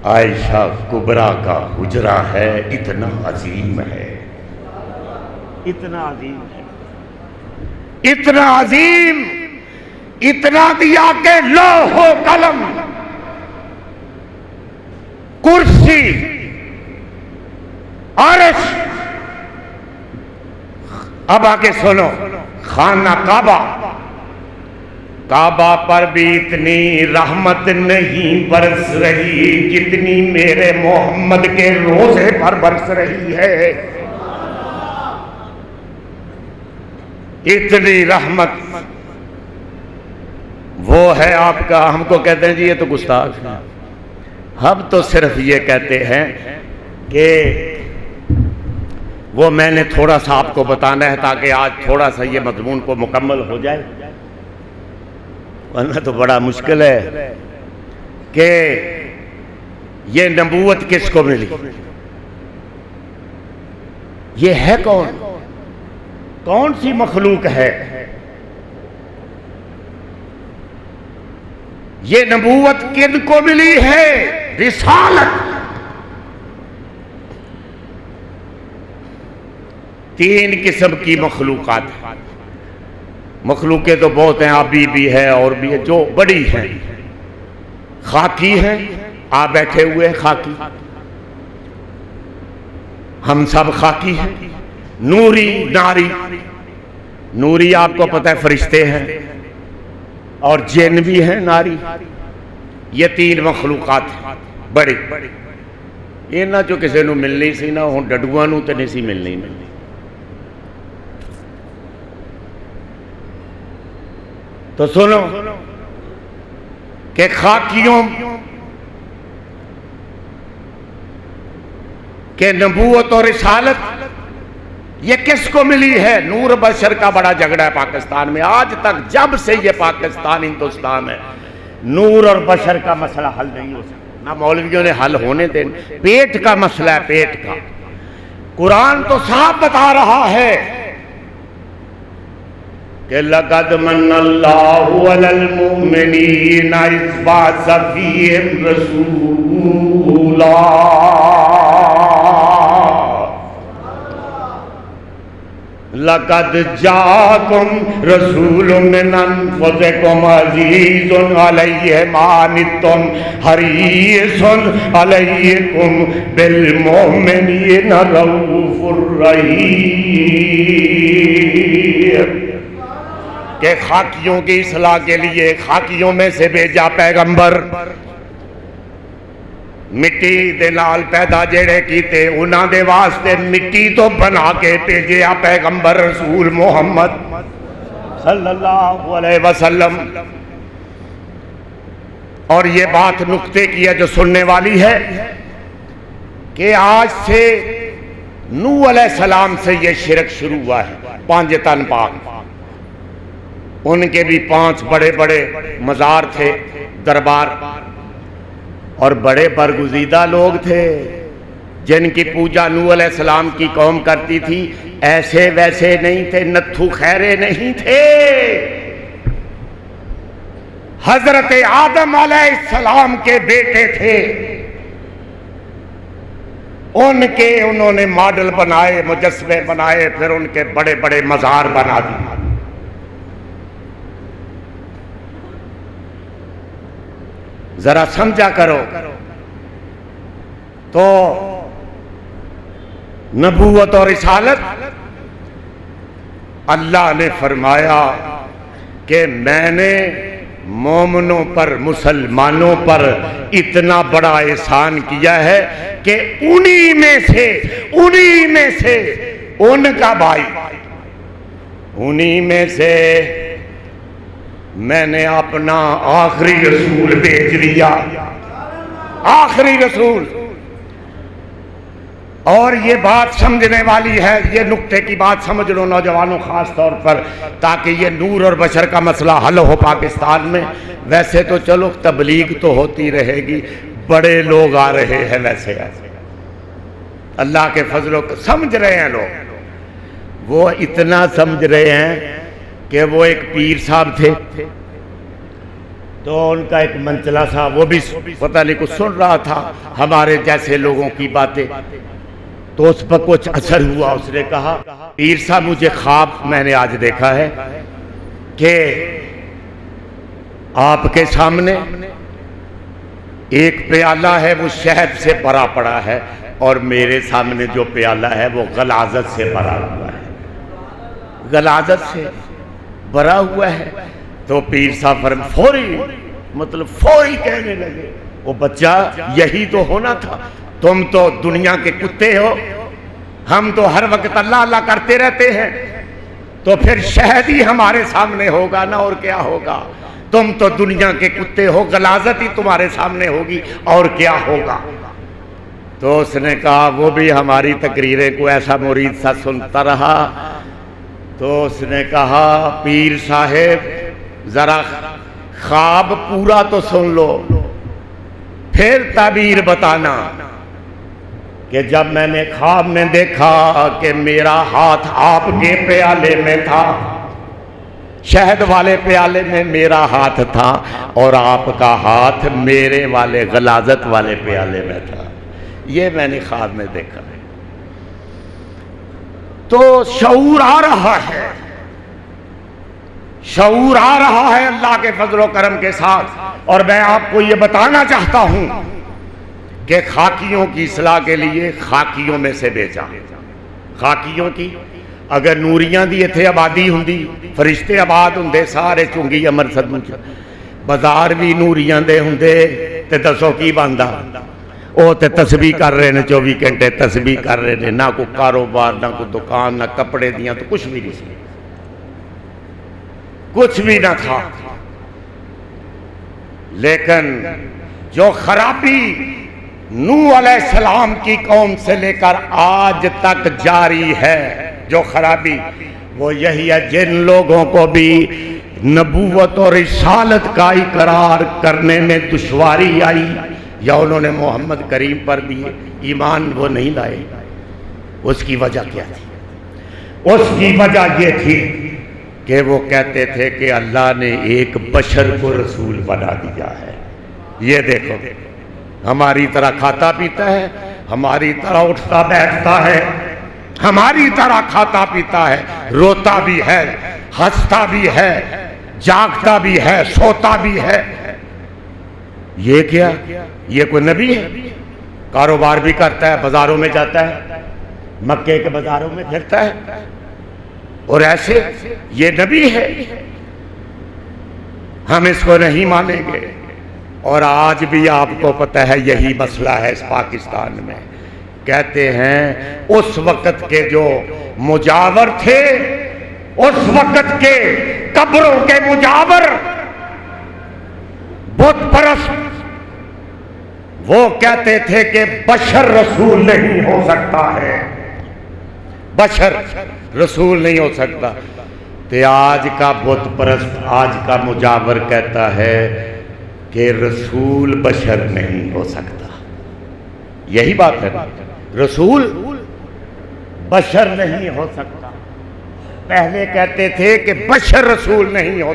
عائشہ کبریٰ کا حجرہ ہے. اتنا عظیم ہے, اتنا عظیم ہے, اتنا عظیم, اتنا دیا کہ لوح و قلم, کرسی, عرش. اب آگے سنو, خانہ کعبہ, کعبہ پر بھی اتنی رحمت نہیں برس رہی جتنی میرے محمد کے روزے پر برس رہی ہے. اتنی رحمت وہ ہے آپ کا. ہم کو کہتے ہیں جی یہ تو گستاخ ہے. ہم تو صرف یہ کہتے ہیں کہ وہ میں نے تھوڑا سا آپ کو بتانا ہے تاکہ آج تھوڑا سا یہ مضمون کو مکمل ہو جائے, ورنہ تو بڑا مشکل ہے کہ یہ نبوت کس کو ملی, یہ ہے کون, کون سی مخلوق ہے, یہ نبوت کن کو ملی ہے؟ رسالت. 3 قسم کی مخلوقات ہیں. مخلوقیں تو بہت ہیں, آبی بھی ہے اور بھی ہے, جو بڑی ہیں. خاکی ہیں, آپ بیٹھے ہوئے خاکی, ہم سب خاکی ہیں. نوری, ناری. نوری آپ کو پتہ ہے فرشتے ہیں, اور جن بھی ہیں ناری. یہ 3 مخلوقات ہیں بڑی. یہ نہ جو کسی نو ملنی سی نہ ہوں ڈڈواں نو تے نہیں سی ملنی. تو سنو کہ خاکیوں کہ نبوت اور رسالت یہ کس کو ملی ہے؟ نور بشر کا بڑا جھگڑا ہے پاکستان میں آج تک، جب سے یہ پاکستان ہندوستان ہے نور اور بشر کا مسئلہ حل نہیں ہو سکتا، نہ مولویوں نے حل ہونے دینا۔ پیٹ کا مسئلہ ہے، پیٹ کا۔ قرآن تو صاف بتا رہا ہے کہ لَقَدْ مَنَّ اللَّهُ عَلَى الْمُؤْمِنِينَ إِذْ بَعَثَ فِيهِمْ رَسُولًا لَقَدْ جَاءَكُمْ رَسُولٌ مِّنْ أَنفُسِكُمْ عَزِيزٌ عَلَيْهِ مَا عَنِتُّمْ حَرِيصٌ عَلَيْكُمْ بِالْمُؤْمِنِينَ رَءُوفٌ رَحِيمٌ۔ کہ خاکیوں کی اصلاح کے لیے خاکیوں میں سے بھیجا پیغمبر، مٹی دے نال پیدا جڑے کیتے انہاں دے واسطے مٹی تو بنا کے بھیجیا پیغمبر رسول محمد صلی اللہ علیہ وسلم۔ اور یہ بات نقطے کی ہے جو سننے والی ہے کہ آج سے نوح علیہ السلام سے یہ شرک شروع ہوا ہے۔ پانچ تن پاک، ان کے بھی 5 بڑے بڑے مزار تھے، دربار، اور بڑے برگزیدہ لوگ تھے جن کی پوجا نوح علیہ السلام کی قوم کرتی تھی۔ ایسے ویسے نہیں تھے، نتھو خیرے نہیں تھے، حضرت آدم علیہ السلام کے بیٹے تھے۔ ان کے انہوں نے ماڈل بنائے، مجسمے بنائے، پھر ان کے بڑے بڑے مزار بنا دیے۔ ذرا سمجھا کرو تو نبوت اور رسالت، اللہ نے فرمایا کہ میں نے مومنوں پر، مسلمانوں پر اتنا بڑا احسان کیا ہے کہ انہی میں سے ان کا بھائی، انہی میں سے میں نے اپنا آخری رسول بھیج دیا، آخری رسول۔ اور یہ بات سمجھنے والی ہے، یہ نقطے کی بات سمجھ لو نوجوانوں خاص طور پر، تاکہ یہ نور اور بشر کا مسئلہ حل ہو پاکستان میں۔ ویسے تو چلو تبلیغ تو ہوتی رہے گی، بڑے لوگ آ رہے ہیں، ویسے اللہ کے فضل و سمجھ رہے ہیں لوگ، وہ اتنا سمجھ رہے ہیں کہ وہ ایک پیر صاحب تھے، تو ان کا ایک منچلا تھا، وہ بھی پتہ نہیں کچھ سن رہا تھا ہمارے جیسے لوگوں کی باتیں، تو اس پر کچھ اثر ہوا۔ اس نے کہا پیر صاحب مجھے خواب میں نے آج دیکھا ہے کہ آپ کے سامنے ایک پیالہ ہے وہ شہد سے بھرا پڑا ہے، اور میرے سامنے جو پیالہ ہے وہ غلاظت سے بھرا ہوا ہے، غلاظت سے بھرا ہوا ہے۔ تو پیر صاحب فوری کہنے لگے، وہ بچہ یہی تو ہونا تھا، تم تو دنیا کے کتے ہو، ہم تو ہر وقت اللہ اللہ کرتے رہتے ہیں، تو پھر شہد ہی ہمارے سامنے ہوگا نا، اور کیا ہوگا؟ تم تو دنیا کے کتے ہو، غلاظت ہی تمہارے سامنے ہوگی، اور کیا ہوگا؟ تو اس نے کہا، وہ بھی ہماری تقریریں کو ایسا مرید سا سنتا رہا، تو اس نے کہا پیر صاحب ذرا خواب پورا تو سن لو، پھر تعبیر بتانا۔ کہ جب میں نے خواب میں دیکھا کہ میرا ہاتھ آپ کے پیالے میں تھا، شہد والے پیالے میں میرا ہاتھ تھا، اور آپ کا ہاتھ میرے والے غلاظت والے پیالے میں تھا، یہ میں نے خواب میں دیکھا۔ تو شعور آ رہا ہے، شعور آ رہا ہے اللہ کے فضل و کرم کے ساتھ۔ اور میں آپ کو یہ بتانا چاہتا ہوں کہ خاکیوں کی اصلاح کے لیے خاکیوں میں سے بھیجا، خاکیوں کی اگر نوریاں دی اتھے آبادی ہوندی، فرشتے آباد ہوندے سارے چنگی امر صدوں چ، بازار بھی نوریاں دے ہوندے تے دسو کی بندا؟ وہ تے تسبیح کر رہے ہیں 24 گھنٹے تسبیح کر رہے ہیں، نہ کوئی کاروبار، نہ کوئی دکان، نہ کپڑے دیاں، تو کچھ بھی نہیں سی، کچھ بھی نہ تھا۔ لیکن جو خرابی نوح علیہ السلام کی قوم سے لے کر آج تک جاری ہے، جو خرابی وہ یہی ہے جن لوگوں کو بھی نبوت اور رسالت کا اقرار کرنے میں دشواری آئی یا انہوں نے محمد کریم پر بھی ایمان وہ نہیں لائے، اس کی وجہ کیا تھی؟ اس کی وجہ یہ تھی کہ وہ کہتے تھے کہ اللہ نے ایک بشر کو رسول بنا دیا ہے۔ یہ دیکھو ہماری طرح کھاتا پیتا ہے، ہماری طرح اٹھتا بیٹھتا ہے، ہماری طرح کھاتا پیتا ہے، روتا بھی ہے، ہنستا بھی ہے، جاگتا بھی ہے، سوتا بھی ہے۔ یہ کیا؟ یہ کوئی نبی ہے؟ کاروبار بھی کرتا ہے، بازاروں میں جاتا ہے، مکے کے بازاروں میں پھرتا ہے، اور ایسے یہ نبی ہے؟ ہم اس کو نہیں مانیں گے۔ اور آج بھی آپ کو پتہ ہے یہی مسئلہ ہے اس پاکستان میں۔ کہتے ہیں اس وقت کے جو مجاور تھے، اس وقت کے قبروں کے مجاور، بت پرست، وہ کہتے تھے کہ بشر رسول نہیں ہو سکتا ہے، بشر رسول نہیں ہو سکتا۔ تو آج کا بت پرست، آج کا مجاور کہتا ہے کہ رسول بشر نہیں ہو سکتا۔ یہی بات ہے، رسول بشر نہیں ہو سکتا۔ پہلے کہتے تھے کہ بشر رسول نہیں ہو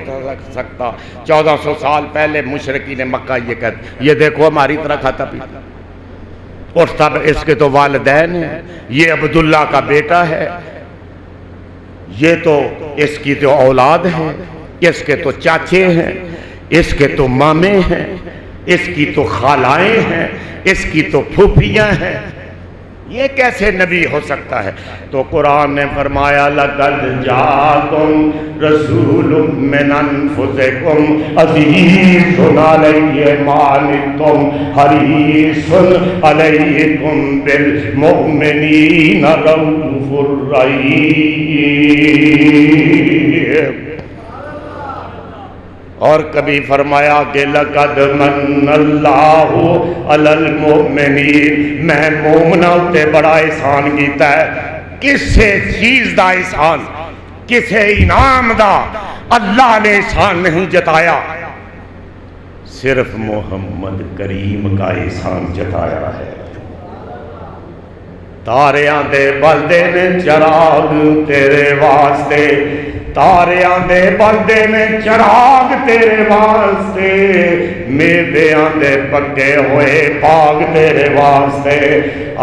سکتا، 1400 سال پہلے مشرکین مکہ یہ کہتے، یہ دیکھو ہماری طرح کھاتا پیتا، اٹھتا، اس کے تو والدین ہیں، یہ عبداللہ کا بیٹا ہے، یہ تو اس کی تو اولاد ہے، اس کے تو چاچے ہیں، اس کے تو مامے ہیں، اس کی تو خالائیں ہیں، اس کی تو پھوپھیاں ہیں، یہ کیسے نبی ہو سکتا ہے؟ تو قرآن نے فرمایا لَقَدْ جَاءَكُمْ رَسُولٌ مِّنْ أَنفُسِكُمْ عَزِيزٌ عَلَيْهِ مَا عَنِتُّمْ حَرِيصٌ عَلَيْكُمْ بِالْمُؤْمِنِينَ رَءُوفٌ رَحِيمٌ۔ اور کبھی فرمایا کہ لَقَدْ مَنَّ اللَّهُ عَلَى الْمُؤْمِنِينَ، میں مومناں تے بڑا احسان کیتا ہے۔ کسے چیز دا احسان، کسے انعام دا اللہ نے احسان نہیں جتایا، صرف محمد کریم کا احسان جتایا ہے۔ تاریاں دے بلدے نے چراغ تیرے واسطے، تاریاں دے بلدے نے چراغ تیرے واسطے، میویاں دے پکے ہوئے باغ تیرے واسطے،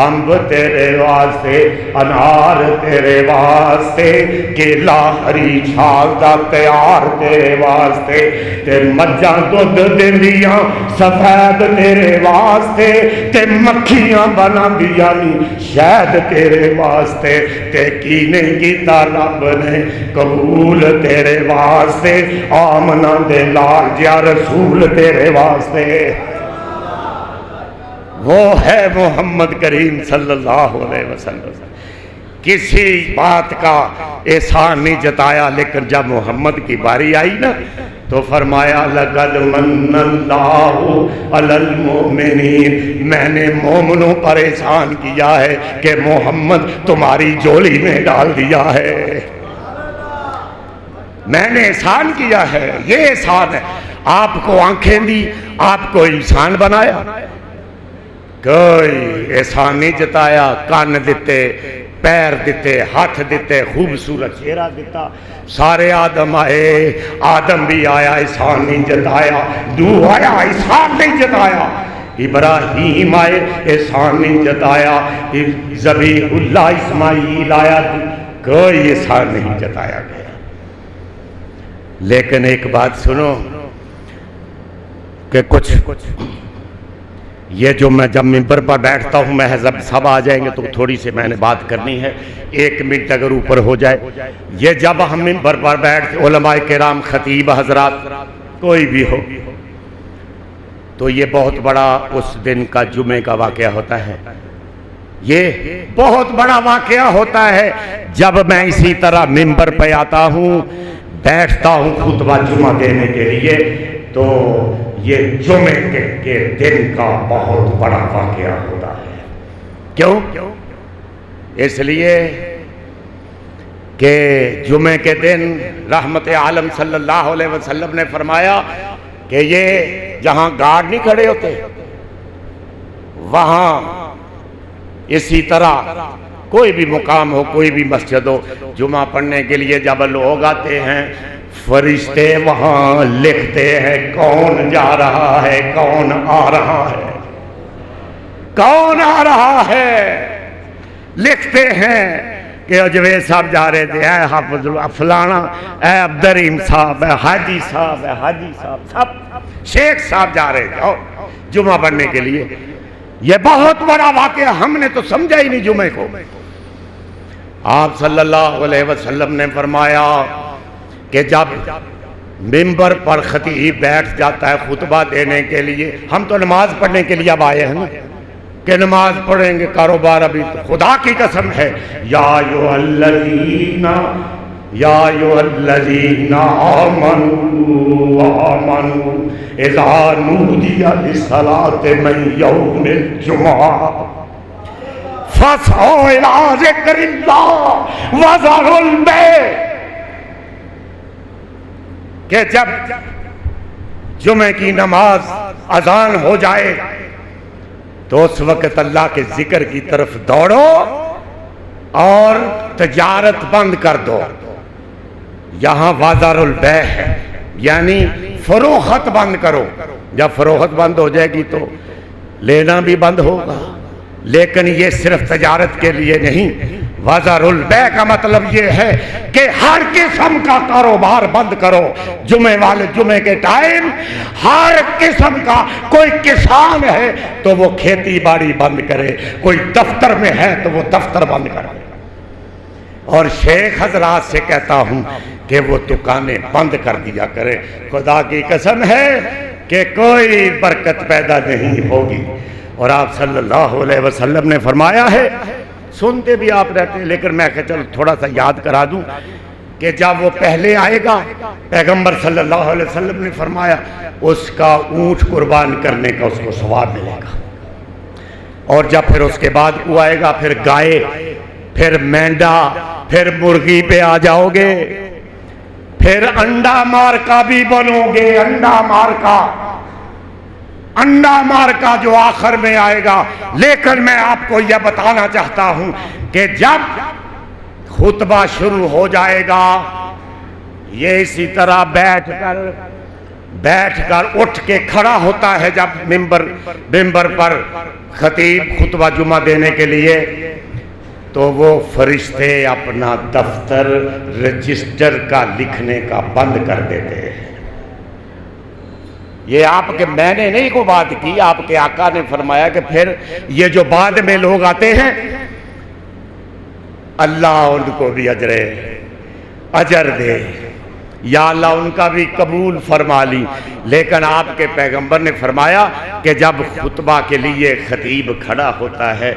امب تیرے واسطے، انار تیرے واسطے، کیلا ہری چھال دا تیار تیرے واسطے، تے مجھاں دودھ دیندیاں سفید تیرے واسطے، تے مکھیاں بنا دیا نی شہد تیرے واسطے، تے کی نہیں کیتا رب نے قبول تیرے واسطے، آمنہ دے لال جیا رسول تیرے واسطے۔ وہ ہے محمد کریم صلی اللہ علیہ وسلم۔ کسی بات کا احسان نہیں جتایا، لیکن جب محمد کی باری آئی نا تو فرمایا لَقَدْ مَنَّ اللَّهُ عَلَى الْمُؤْمِنِينَ، میں نے مومنوں پر احسان کیا ہے کہ محمد تمہاری جولی میں ڈال دیا ہے، میں نے احسان کیا ہے، یہ احسان ہے۔ آپ کو آنکھیں دی، آپ کو انسان بنایا، کوئی احسان نہیں جتایا، کان دیتے، پیر دیتے، ہاتھ دیتے، خوبصورت چہرہ دیتا، سارے آدم آئے، آدم بھی آیا، احسان نہیں جتایا، نوح آیا، احسان نہیں جتایا، ابراہیم آئے، احسان نہیں جتایا، ذبیح اللہ اسماعیل آیا، کوئی احسان نہیں جتایا گیا۔ لیکن ایک بات سنو کہ کچھ یہ جو میں جب منبر پر بیٹھتا ہوں، میں جب سب آ جائیں گے تو تھوڑی سی میں نے بات کرنی ہے، 1 منٹ اگر اوپر ہو جائے۔ یہ جب ہم منبر پر بیٹھتے، علماء کرام، خطیب حضرات، کوئی بھی ہو، تو یہ بہت بڑا اس دن کا جمعے کا واقعہ ہوتا ہے، یہ بہت بڑا واقعہ ہوتا ہے جب میں اسی طرح منبر پہ آتا ہوں، بیٹھتا ہوں خطبہ جمعہ دینے کے لیے، تو یہ جمعے کے دن کا بہت بڑا واقعہ ہوتا ہے۔ کیوں؟ اس لیے کہ جمعے کے دن رحمت عالم صلی اللہ علیہ وسلم نے فرمایا کہ یہ جہاں گارڈ نہیں کھڑے ہوتے وہاں اسی طرح کوئی بھی مقام ہو، کوئی بھی مسجد ہو، جمعہ پڑھنے کے لیے جب لوگ آتے ہیں فرشتے وہاں لکھتے ہیں کون جا رہا ہے، کون آ رہا ہے، کون آ رہا ہے۔ لکھتے ہیں کہ اجوید صاحب جا رہے تھے، اے حافظ فلانا، اے عبدالرحیم صاحب، اے حاجی صاحب، اے حاجی صاحب، سب شیخ صاحب جا رہے تھے اور جمعہ پڑھنے کے لیے۔ یہ بہت بڑا واقعہ، ہم نے تو سمجھا ہی نہیں جمعے کو۔ آپ صلی اللہ علیہ وسلم نے فرمایا کہ جب ممبر پر خطیب بیٹھ جاتا ہے خطبہ دینے کے لیے، ہم تو نماز پڑھنے کے لیے اب آئے ہیں نا کہ نماز پڑھیں گے، کاروبار ابھی تو خدا کی قسم ہے، یا ایھا الذین آمنوا اذا نودی للصلاۃ من یوم الجمعہ فاسعوا الی ذکر اللہ وذروا البیع، کہ جب جمعے کی نماز اذان ہو جائے تو اس وقت اللہ کے ذکر کی طرف دوڑو اور تجارت بند کر دو۔ یہاں وذروا البیع ہے، یعنی فروخت بند کرو۔ جب فروخت بند ہو جائے گی تو لینا بھی بند ہوگا، لیکن یہ صرف تجارت کے لیے نہیں۔ وذروا البیع کا مطلب یہ ہے کہ ہر قسم کا کاروبار بند کرو۔ جمعے والے جمعے کے ٹائم ہر قسم کا، کوئی کسان ہے تو وہ کھیتی باڑی بند کرے، کوئی دفتر میں ہے تو وہ دفتر بند کرے، اور شیخ حضرات سے کہتا ہوں کہ وہ دکانیں بند کر دیا کرے۔ خدا کی قسم ہے کہ کوئی برکت پیدا نہیں ہوگی۔ اور آپ صلی اللہ علیہ وسلم نے فرمایا ہے، سنتے بھی آپ رہتے ہیں لیکن میں کہ چلو تھوڑا سا یاد کرا دوں، کہ جب وہ پہلے آئے گا پیغمبر صلی اللہ علیہ وسلم نے فرمایا اس کا اونٹ قربان کرنے کا اس کو ثواب ملے گا، اور جب پھر اس کے بعد وہ آئے گا پھر گائے، پھر مینڈا، پھر مرغی پہ آ جاؤ گے، پھر انڈا مارکا بھی بنو گے۔ انڈا مارکا جو آخر میں آئے گا۔ لیکن میں آپ کو یہ بتانا چاہتا ہوں کہ جب خطبہ شروع ہو جائے گا یہ اسی طرح بیٹھ کر اٹھ کے کھڑا ہوتا ہے جب ممبر پر خطیب خطبہ جمعہ دینے کے لیے، تو وہ فرشتے اپنا دفتر رجسٹر کا لکھنے کا بند کر دیتے ہیں۔ یہ آپ کے، میں نے نہیں کو بات کی، آپ کے آقا نے فرمایا کہ پھر یہ جو بعد میں لوگ آتے ہیں اللہ ان کو بھی اجر دے، یا اللہ ان کا بھی قبول فرما لی۔ لیکن آپ کے پیغمبر نے فرمایا کہ جب خطبہ کے لیے خطیب کھڑا ہوتا ہے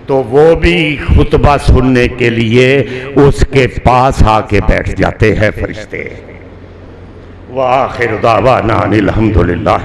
تو وہ بھی خطبہ سننے کے لیے اس کے پاس آ کے بیٹھ جاتے ہیں فرشتے۔ وآخر دعوانا الحمدللہ۔